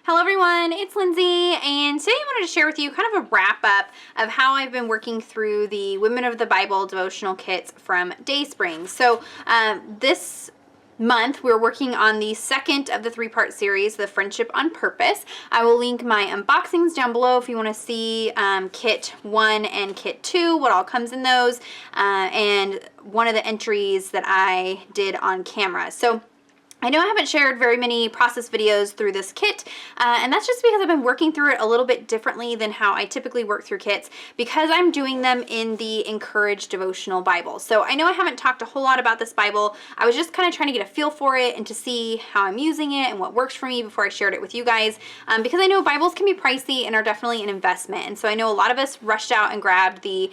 Hello everyone, it's Lindsay, and today I wanted to share with you kind of a wrap up of how I've been working through the Women of the Bible devotional kits from DaySpring. So this month we're working on the second of the three-part series, the Friendship on Purpose. I will link my unboxings down below if you want to see kit 1 and kit 2, what all comes in those, and one of the entries that I did on camera. So I know I haven't shared very many process videos through this kit, and that's just because I've been working through it a little bit differently than how I typically work through kits, because I'm doing them in the Encourage Devotional Bible. So I know I haven't talked a whole lot about this Bible. I was just kind of trying to get a feel for it and to see how I'm using it and what works for me before I shared it with you guys, because I know Bibles can be pricey and are definitely an investment. And so I know a lot of us rushed out and grabbed the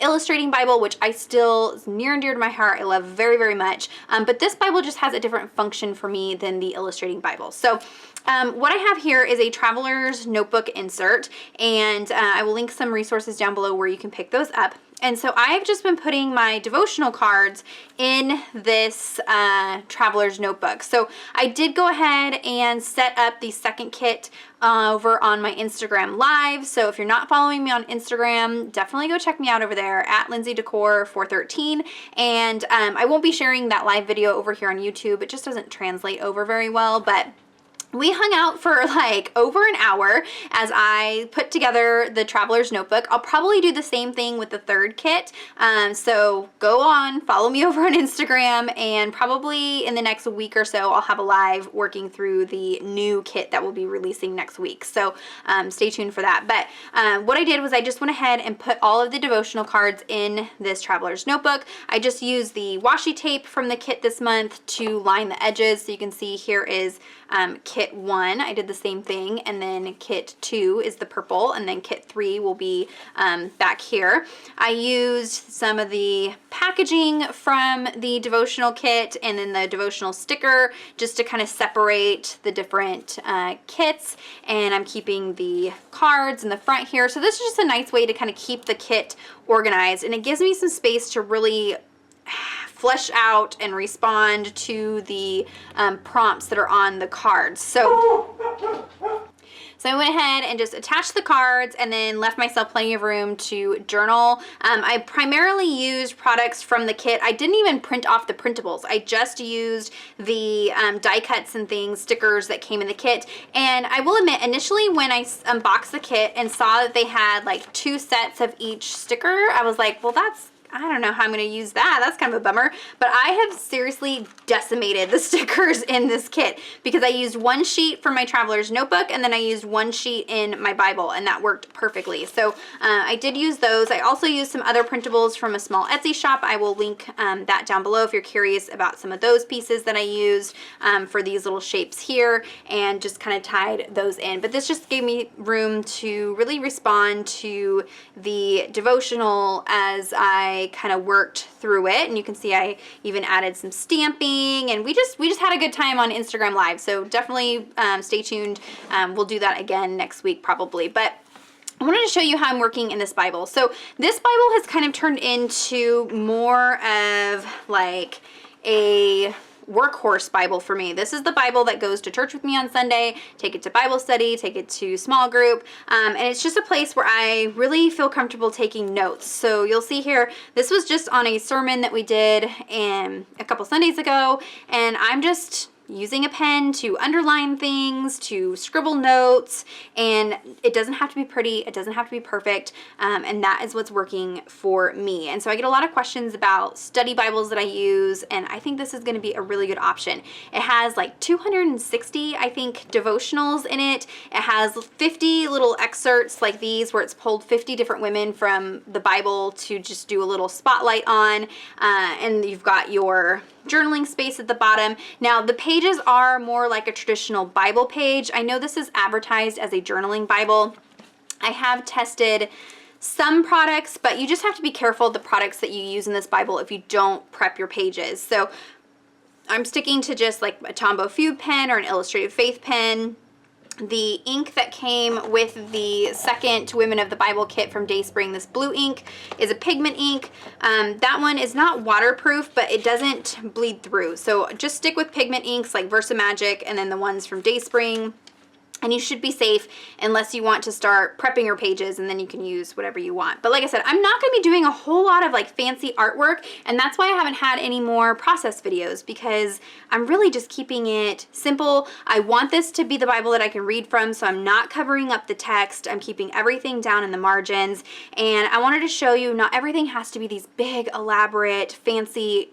Illustrating Bible, which I still is near and dear to my heart. I love very, very much. But this Bible just has a different function for me than the Illustrating Bible. So what I have here is a traveler's notebook insert, and I will link some resources down below where you can pick those up. And so I've just been putting my devotional cards in this traveler's notebook. So I did go ahead and set up the second kit over on my Instagram live. So if you're not following me on Instagram, definitely go check me out over there at LindseyDecor 413. And I won't be sharing that live video over here on YouTube. It just doesn't translate over very well, but we hung out for like over an hour as I put together the traveler's notebook. I'll probably do the same thing with the third kit. So go on, follow me over on Instagram, and probably in the next week or so, I'll have a live working through the new kit that we'll be releasing next week. So stay tuned for that. But what I did was I just went ahead and put all of the devotional cards in this traveler's notebook. I just used the washi tape from the kit this month to line the edges. So you can see here is kit 1, I did the same thing, and then kit 2 is the purple, and then kit 3 will be back here. I used some of the packaging from the devotional kit and then the devotional sticker just to kind of separate the different kits, and I'm keeping the cards in the front here. So this is just a nice way to kind of keep the kit organized, and it gives me some space to really flesh out and respond to the prompts that are on the cards. So I went ahead and just attached the cards and then left myself plenty of room to journal. I primarily used products from the kit. I didn't even print off the printables. I just used the die cuts and things, stickers that came in the kit. And I will admit, initially when I unboxed the kit and saw that they had like 2 sets of each sticker, I was like, well, I don't know how I'm going to use that. That's kind of a bummer. But I have seriously decimated the stickers in this kit because I used 1 sheet for my traveler's notebook and then I used 1 sheet in my Bible, and that worked perfectly. So I did use those. I also used some other printables from a small Etsy shop. I will link that down below if you're curious about some of those pieces that I used for these little shapes here, and just kind of tied those in. But this just gave me room to really respond to the devotional as I kind of worked through it. And you can see I even added some stamping, and we just had a good time on Instagram Live. So definitely stay tuned. We'll do that again next week probably. But I wanted to show you how I'm working in this Bible. So this Bible has kind of turned into more of like a workhorse Bible for me. This is the Bible that goes to church with me on Sunday, take it to Bible study, take it to small group, and it's just a place where I really feel comfortable taking notes. So you'll see here, this was just on a sermon that we did a couple Sundays ago, and I'm just using a pen to underline things, to scribble notes, and it doesn't have to be pretty, it doesn't have to be perfect, and that is what's working for me. And so I get a lot of questions about study Bibles that I use, and I think this is going to be a really good option. It has like 260, I think, devotionals in it. It has 50 little excerpts like these where it's pulled 50 different women from the Bible to just do a little spotlight on, and you've got your journaling space at the bottom. Now the pages are more like a traditional Bible page. I know this is advertised as a journaling Bible. I have tested some products, but you just have to be careful of the products that you use in this Bible if you don't prep your pages. So I'm sticking to just like a Tombow Food pen or an Illustrated Faith pen. The ink that came with the second Women of the Bible kit from DaySpring, this blue ink, is a pigment ink. That one is not waterproof, but it doesn't bleed through. So just stick with pigment inks like Versa Magic and then the ones from DaySpring. And you should be safe unless you want to start prepping your pages, and then you can use whatever you want. But like I said, I'm not going to be doing a whole lot of like fancy artwork, and that's why I haven't had any more process videos, because I'm really just keeping it simple. I want this to be the Bible that I can read from, so I'm not covering up the text. I'm keeping everything down in the margins, and I wanted to show you not everything has to be these big, elaborate, fancy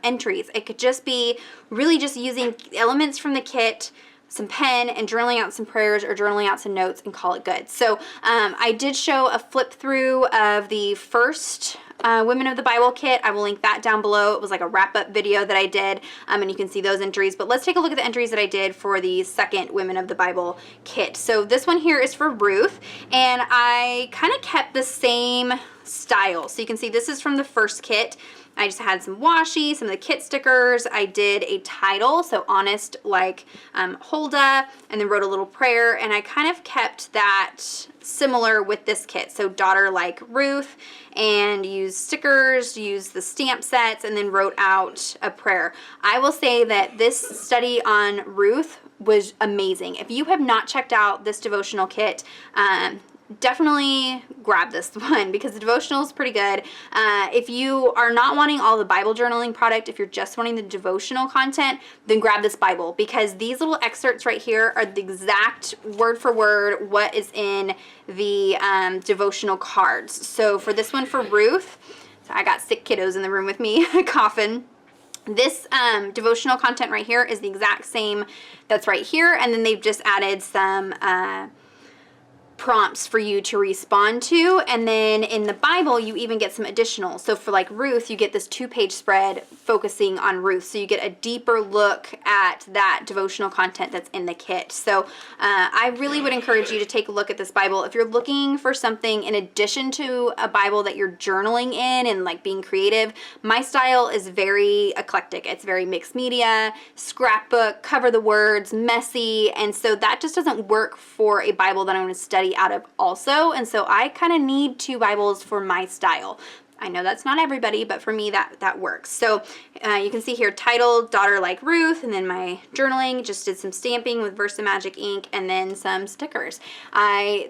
entries. It could just be really just using elements from the kit, some pen, and journaling out some prayers or journaling out some notes, and call it good. So I did show a flip through of the first Women of the Bible kit. I will link that down below. It was like a wrap-up video that I did, and you can see those entries. But let's take a look at the entries that I did for the second Women of the Bible kit. So this one here is for Ruth, and I kind of kept the same style. So you can see this is from the first kit. I just had some washi, some of the kit stickers. I did a title, so honest like Huldah, and then wrote a little prayer, and I kind of kept that similar with this kit. So daughter like Ruth, and used stickers, used the stamp sets, and then wrote out a prayer. I will say that this study on Ruth was amazing. If you have not checked out this devotional kit, definitely grab this one, because the devotional is pretty good. If you are not wanting all the Bible journaling product, if you're just wanting the devotional content, then grab this Bible, because these little excerpts right here are the exact word for word what is in the devotional cards. So for this one for Ruth, so I got sick kiddos in the room with me coughing. This devotional content right here is the exact same that's right here, and then they've just added some prompts for you to respond to, and then in the Bible you even get some additional. So for like Ruth, you get this 2-page spread focusing on Ruth, so you get a deeper look at that devotional content that's in the kit. So I really would encourage you to take a look at this Bible if you're looking for something in addition to a Bible that you're journaling in and like being creative. My style is very eclectic. It's very mixed media, scrapbook, cover the words, messy, and so that just doesn't work for a Bible that I'm going to study out of also. And so I kind of need 2 Bibles for my style. I know that's not everybody, but for me that works. So you can see here titled Daughter Like Ruth, and then my journaling, just did some stamping with Versamagic ink, and then some stickers. I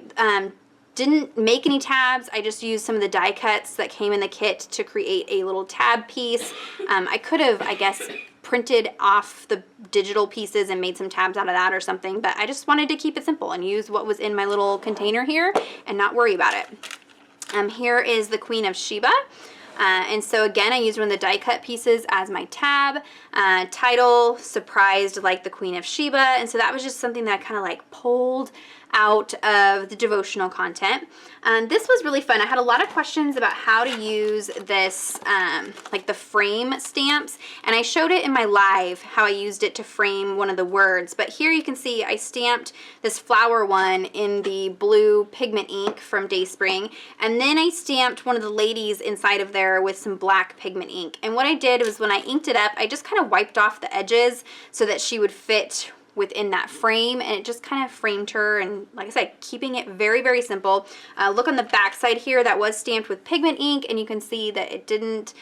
didn't make any tabs. I just used some of the die cuts that came in the kit to create a little tab piece. I could have, I guess, printed off the digital pieces and made some tabs out of that or something, but I just wanted to keep it simple and use what was in my little container here and not worry about it. Here is the Queen of Sheba. And so again, I used one of the die cut pieces as my tab. Title, Surprised Like the Queen of Sheba. And so that was just something that I kind of like pulled out of the devotional content. This was really fun. I had a lot of questions about how to use this, like the frame stamps, and I showed it in my live how I used it to frame one of the words. But here you can see I stamped this flower one in the blue pigment ink from DaySpring, and then I stamped one of the ladies inside of there with some black pigment ink. And what I did was when I inked it up, I just kind of wiped off the edges so that she would fit within that frame, and it just kind of framed her. And like I said, keeping it very, very simple. Look on the back side here, that was stamped with pigment ink, and you can see that it didn't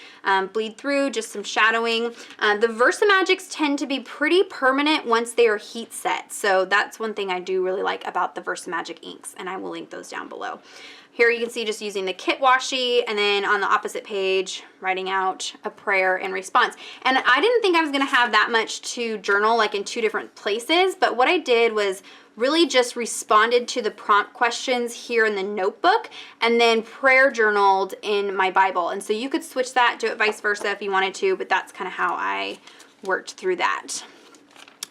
bleed through, just some shadowing. The Versamagics tend to be pretty permanent once they are heat set, so that's one thing I do really like about the Versamagic inks, and I will link those down below. Here you can see just using the kit washi, and then on the opposite page, writing out a prayer in response. And I didn't think I was gonna have that much to journal, like in 2 different places, but what I did was really just responded to the prompt questions here in the notebook, and then prayer journaled in my Bible. And so you could switch that, do it vice versa if you wanted to, but that's kind of how I worked through that.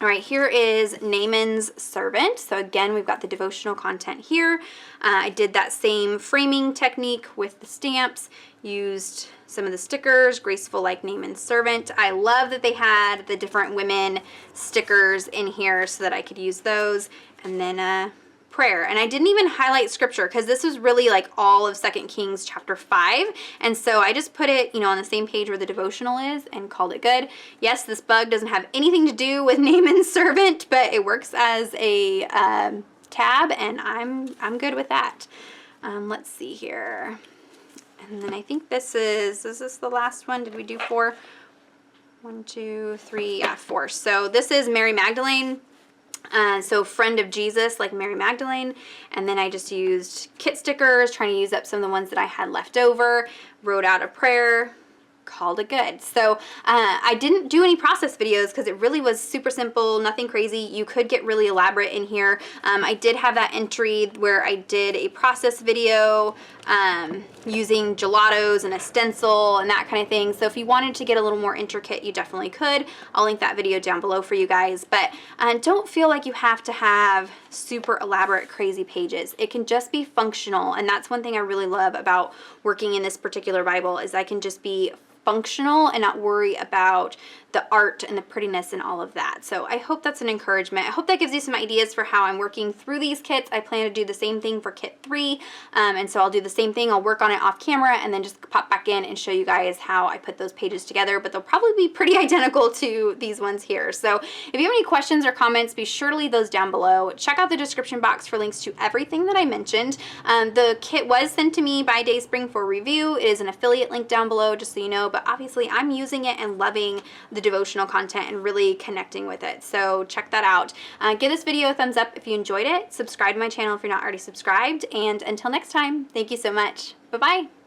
All right, here is Naimans Servant. So again, we've got the devotional content here. I did that same framing technique with the stamps, used some of the stickers, graceful like Naimans Servant. I love that they had the different women stickers in here so that I could use those. And then prayer. And I didn't even highlight scripture because this was really like all of 2 Kings chapter 5. And so I just put it, on the same page where the devotional is and called it good. Yes, this bug doesn't have anything to do with Naimans Servant, but it works as a tab, and I'm good with that. Let's see here. And then I think is this the last one? Did we do 4? 1, 2, 3, yeah, 4. So this is Mary Magdalene. So Friend of Jesus, like Mary Magdalene. And then I just used kit stickers, trying to use up some of the ones that I had left over, wrote out a prayer, called it good. So I didn't do any process videos because it really was super simple, nothing crazy. You could get really elaborate in here. I did have that entry where I did a process video using gelatos and a stencil and that kind of thing. So if you wanted to get a little more intricate, you definitely could. I'll link that video down below for you guys. But don't feel like you have to have super elaborate, crazy pages. It can just be functional. And that's one thing I really love about working in this particular Bible is I can just be functional and not worry about the art and the prettiness and all of that. So I hope that's an encouragement. I hope that gives you some ideas for how I'm working through these kits. I plan to do the same thing for kit 3. And so I'll do the same thing. I'll work on it off camera and then just pop back in and show you guys how I put those pages together, but they'll probably be pretty identical to these ones here. So if you have any questions or comments, be sure to leave those down below. Check out the description box for links to everything that I mentioned. The kit was sent to me by DaySpring for review. It is an affiliate link down below, just so you know, but obviously I'm using it and loving the devotional content and really connecting with it. So check that out. Give this video a thumbs up if you enjoyed it. Subscribe to my channel if you're not already subscribed. And until next time, thank you so much. Bye-bye.